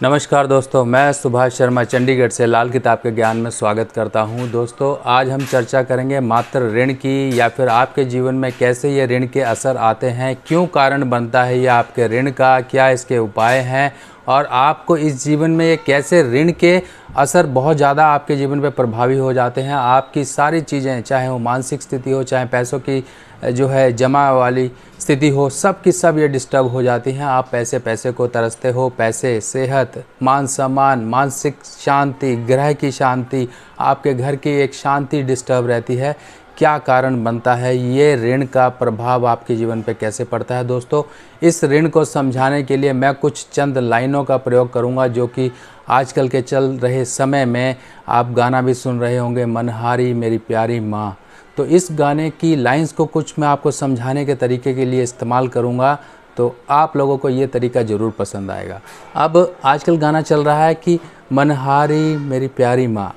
नमस्कार दोस्तों, मैं सुभाष शर्मा चंडीगढ़ से लाल किताब के ज्ञान में स्वागत करता हूं। दोस्तों, आज हम चर्चा करेंगे मात्र ऋण की, या फिर आपके जीवन में कैसे ये ऋण के असर आते हैं, क्यों कारण बनता है ये आपके ऋण का, क्या इसके उपाय हैं और आपको इस जीवन में ये कैसे ऋण के असर बहुत ज़्यादा आपके जीवन पे प्रभावी हो जाते हैं। आपकी सारी चीज़ें, चाहे वो मानसिक स्थिति हो, चाहे पैसों की जो है जमा वाली स्थिति हो, सब की सब ये डिस्टर्ब हो जाती हैं। आप पैसे को तरसते हो, पैसे, सेहत, मान सम्मान, मानसिक शांति, ग्रह की शांति, आपके घर की एक शांति डिस्टर्ब रहती है। क्या कारण बनता है, ये ऋण का प्रभाव आपके जीवन पे कैसे पड़ता है। दोस्तों, इस ऋण को समझाने के लिए मैं कुछ चंद लाइनों का प्रयोग करूंगा, जो कि आजकल के चल रहे समय में आप गाना भी सुन रहे होंगे, मनहारी मेरी प्यारी माँ। तो इस गाने की लाइंस को कुछ मैं आपको समझाने के तरीके के लिए इस्तेमाल करूंगा, तो आप लोगों को ये तरीका ज़रूर पसंद आएगा। अब आजकल गाना चल रहा है कि मनहारी मेरी प्यारी माँ,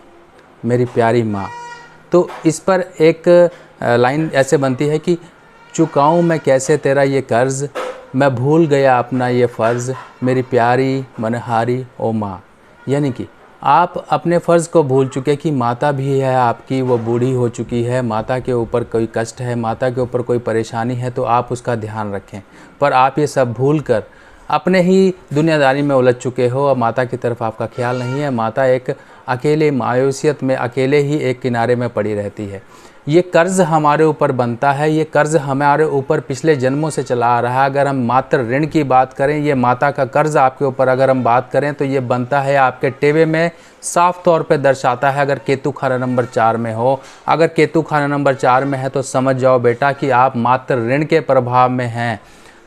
मेरी प्यारी माँ। तो इस पर एक लाइन ऐसे बनती है कि चुकाऊं मैं कैसे तेरा ये कर्ज़, मैं भूल गया अपना ये फ़र्ज़, मेरी प्यारी मनहारी ओ माँ। यानी कि आप अपने फ़र्ज़ को भूल चुके कि माता भी है आपकी, वो बूढ़ी हो चुकी है, माता के ऊपर कोई कष्ट है, माता के ऊपर कोई परेशानी है, तो आप उसका ध्यान रखें। पर आप ये सब भूल कर अपने ही दुनियादारी में उलझ चुके हो और माता की तरफ आपका ख्याल नहीं है। माता एक अकेले मायूसियत में, अकेले ही एक किनारे में पड़ी रहती है। ये कर्ज़ हमारे ऊपर बनता है, ये कर्ज़ हमारे ऊपर पिछले जन्मों से चला आ रहा है। अगर हम मात्र ऋण की बात करें, ये माता का कर्ज़ आपके ऊपर अगर हम बात करें, तो ये बनता है आपके टेवे में, साफ तौर पे दर्शाता है। अगर केतु खाना नंबर 4 में हो, अगर केतु खाना नंबर 4 में है, तो समझ जाओ बेटा कि आप मात्र ऋण के प्रभाव में हैं।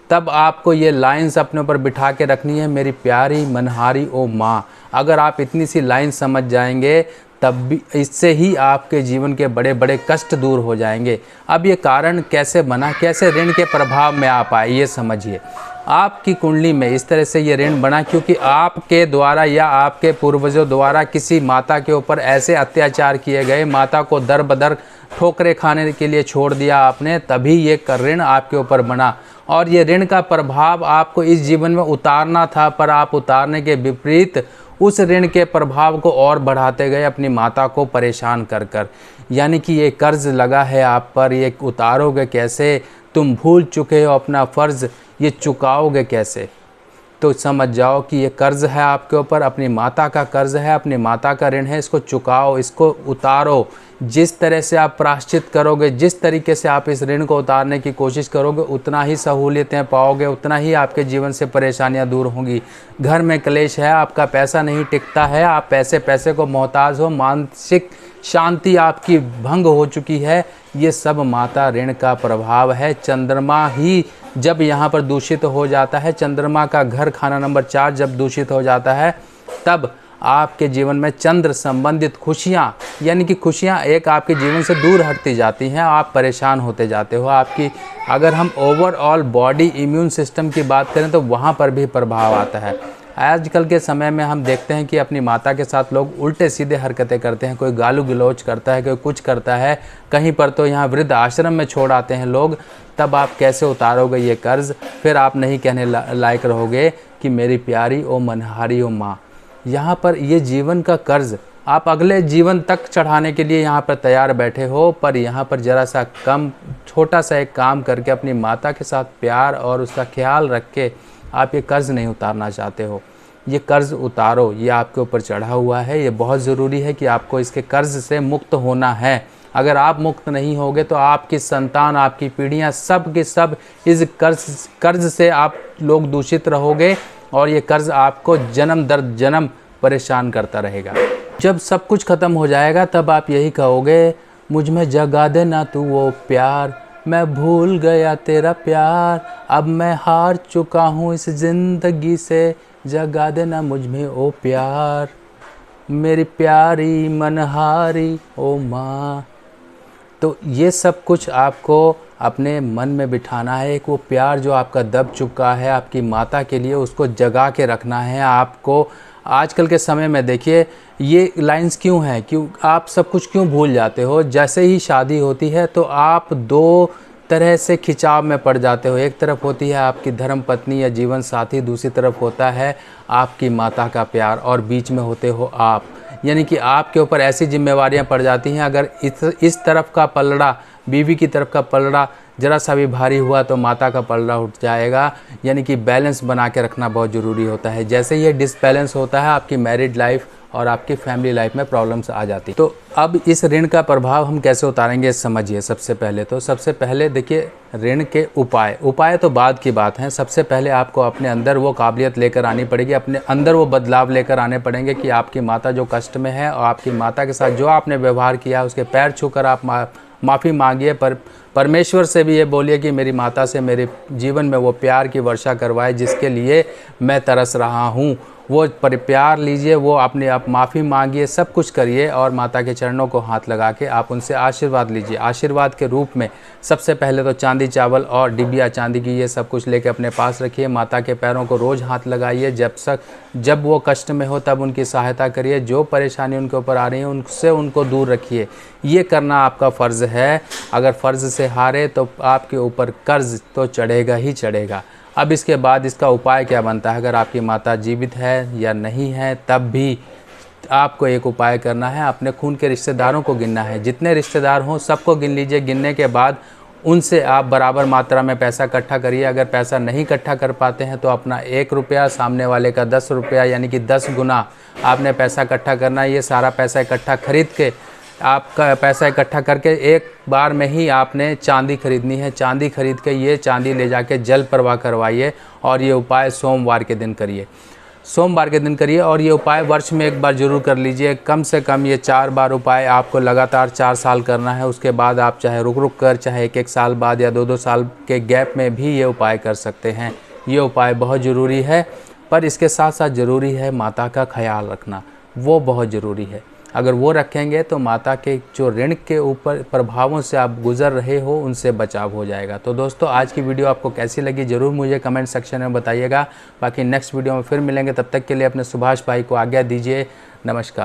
तब आपको ये लाइन्स अपने ऊपर बिठा के रखनी है, मेरी प्यारी मनहारी ओ माँ। अगर आप इतनी सी लाइन समझ जाएंगे, तब भी इससे ही आपके जीवन के बड़े बड़े कष्ट दूर हो जाएंगे। अब ये कारण कैसे बना, कैसे ऋण के प्रभाव में आप आए, ये समझिए। आपकी कुंडली में इस तरह से ये ऋण बना क्योंकि आपके द्वारा या आपके पूर्वजों द्वारा किसी माता के ऊपर ऐसे अत्याचार किए गए, माता को दर बदर ठोकरे खाने के लिए छोड़ दिया आपने, तभी ये ऋण आपके ऊपर बना। और ये ऋण का प्रभाव आपको इस जीवन में उतारना था, पर आप उतारने के विपरीत उस ऋण के प्रभाव को और बढ़ाते गए, अपनी माता को परेशान कर कर। यानी कि ये कर्ज़ लगा है आप पर, ये उतारोगे कैसे? तुम भूल चुके हो अपना फ़र्ज़, ये चुकाओगे कैसे? तो समझ जाओ कि ये कर्ज़ है आपके ऊपर, अपनी माता का कर्ज़ है, अपनी माता का ऋण है। इसको चुकाओ, इसको उतारो। जिस तरह से आप प्रायश्चित करोगे, जिस तरीके से आप इस ऋण को उतारने की कोशिश करोगे, उतना ही सहूलियतें पाओगे, उतना ही आपके जीवन से परेशानियां दूर होंगी। घर में क्लेश है, आपका पैसा नहीं टिकता है, आप पैसे को मोहताज हो, मानसिक शांति आपकी भंग हो चुकी है, ये सब माता ऋण का प्रभाव है। चंद्रमा ही जब यहाँ पर दूषित हो जाता है, चंद्रमा का घर खाना नंबर 4 जब दूषित हो जाता है, तब आपके जीवन में चंद्र संबंधित खुशियाँ, यानी कि खुशियाँ एक आपके जीवन से दूर हटती जाती हैं, आप परेशान होते जाते हो। आपकी अगर हम ओवरऑल बॉडी इम्यून सिस्टम की बात करें, तो वहाँ पर भी प्रभाव आता है। आजकल के समय में हम देखते हैं कि अपनी माता के साथ लोग उल्टे सीधे हरकतें करते हैं। कोई गालू गलौज करता है, कोई कुछ करता है, कहीं पर तो यहाँ वृद्ध आश्रम में छोड़ आते हैं लोग। तब आप कैसे उतारोगे ये कर्ज़? फिर आप नहीं कहने लायक रहोगे कि मेरी प्यारी ओ मनहारी ओ माँ। यहाँ पर ये जीवन का कर्ज़ आप अगले जीवन तक चढ़ाने के लिए यहाँ पर तैयार बैठे हो, पर यहाँ पर ज़रा सा कम, छोटा सा एक काम करके अपनी माता के साथ प्यार और उसका ख्याल रख के आप ये कर्ज़ नहीं उतारना चाहते हो। ये कर्ज़ उतारो, ये आपके ऊपर चढ़ा हुआ है। ये बहुत ज़रूरी है कि आपको इसके कर्ज़ से मुक्त होना है। अगर आप मुक्त नहीं होगे, तो आपकी संतान, आपकी पीढ़ियाँ, सब के सब इस कर्ज़ से आप लोग दूषित रहोगे, और ये कर्ज़ आपको जन्म दर जन्म परेशान करता रहेगा। जब सब कुछ ख़त्म हो जाएगा, तब आप यही कहोगे, मुझ में जगा देना तू वो प्यार, मैं भूल गया तेरा प्यार, अब मैं हार चुका हूँ इस ज़िंदगी से, जगा देना मुझ में ओ प्यार, मेरी प्यारी मनहारी ओ माँ। तो ये सब कुछ आपको अपने मन में बिठाना है। एक वो प्यार जो आपका दब चुका है आपकी माता के लिए, उसको जगा के रखना है आपको। आजकल के समय में देखिए, ये लाइंस क्यों हैं, क्यों आप सब कुछ क्यों भूल जाते हो? जैसे ही शादी होती है, तो आप 2 तरह से खिंचाव में पड़ जाते हो। एक तरफ होती है आपकी धर्म पत्नी या जीवन साथी, दूसरी तरफ होता है आपकी माता का प्यार, और बीच में होते हो आप। यानी कि आपके ऊपर ऐसी जिम्मेवारियां पड़ जाती हैं, अगर इस तरफ का पलड़ा, बीवी की तरफ का पलड़ा ज़रा सा भी भारी हुआ तो माता का पलड़ा उठ जाएगा। यानी कि बैलेंस बना के रखना बहुत ज़रूरी होता है। जैसे ये डिसबैलेंस होता है, आपकी मैरिड लाइफ और आपकी फैमिली लाइफ में प्रॉब्लम्स आ जाती। तो अब इस ऋण का प्रभाव हम कैसे उतारेंगे समझिए। सबसे पहले देखिए, ऋण के उपाय तो बाद की बात है। सबसे पहले आपको अपने अंदर वो काबिलियत लेकर आनी पड़ेगी, अपने अंदर वो बदलाव लेकर आने पड़ेंगे कि आपकी माता जो कष्ट में है और आपकी माता के साथ जो आपने व्यवहार किया उसके पैर छूकर आप माफ़ी मांगिए। पर परमेश्वर से भी ये बोलिए कि मेरी माता से मेरे जीवन में वो प्यार की वर्षा करवाए जिसके लिए मैं तरस रहा हूँ। वो प्यार लीजिए, वो अपने आप माफ़ी मांगिए, सब कुछ करिए और माता के चरणों को हाथ लगा के आप उनसे आशीर्वाद लीजिए। आशीर्वाद के रूप में सबसे पहले तो चांदी चावल और डिबिया चांदी की ये सब कुछ लेके अपने पास रखिए। माता के पैरों को रोज़ हाथ लगाइए। जब वो कष्ट में हो तब उनकी सहायता करिए। जो परेशानी उनके ऊपर आ रही है उनसे उनको दूर रखिए। ये करना आपका फ़र्ज़ है। अगर फ़र्ज़ से हारे तो आपके ऊपर कर्ज़ तो चढ़ेगा ही चढ़ेगा। अब इसके बाद इसका उपाय क्या बनता है? अगर आपकी माता जीवित है या नहीं है, तब भी आपको एक उपाय करना है। अपने खून के रिश्तेदारों को गिनना है। जितने रिश्तेदार हों सबको गिन लीजिए। गिनने के बाद उनसे आप बराबर मात्रा में पैसा इकट्ठा करिए। अगर पैसा नहीं इकट्ठा कर पाते हैं तो अपना 1 रुपया सामने वाले का 10 रुपया, यानी कि 10 गुना आपने पैसा इकट्ठा करना है। ये सारा पैसा इकट्ठा खरीद के, आपका पैसा इकट्ठा करके एक बार में ही आपने चांदी खरीदनी है। चांदी खरीद के ये चांदी ले जाके जल प्रवाह करवाइए और ये उपाय सोमवार के दिन करिए। और ये उपाय वर्ष में एक बार ज़रूर कर लीजिए। कम से कम ये 4 बार उपाय आपको लगातार 4 साल करना है। उसके बाद आप चाहे रुक कर, चाहे 1-1 साल बाद या 2-2 साल के गैप में भी ये उपाय कर सकते हैं। ये उपाय बहुत ज़रूरी है, पर इसके साथ साथ ज़रूरी है माता का ख्याल रखना, वो बहुत ज़रूरी है। अगर वो रखेंगे तो माता के जो ऋण के ऊपर प्रभावों से आप गुज़र रहे हो उनसे बचाव हो जाएगा। तो दोस्तों, आज की वीडियो आपको कैसी लगी ज़रूर मुझे कमेंट सेक्शन में बताइएगा। बाकी नेक्स्ट वीडियो में फिर मिलेंगे। तब तक के लिए अपने सुभाष भाई को आज्ञा दीजिए। नमस्कार।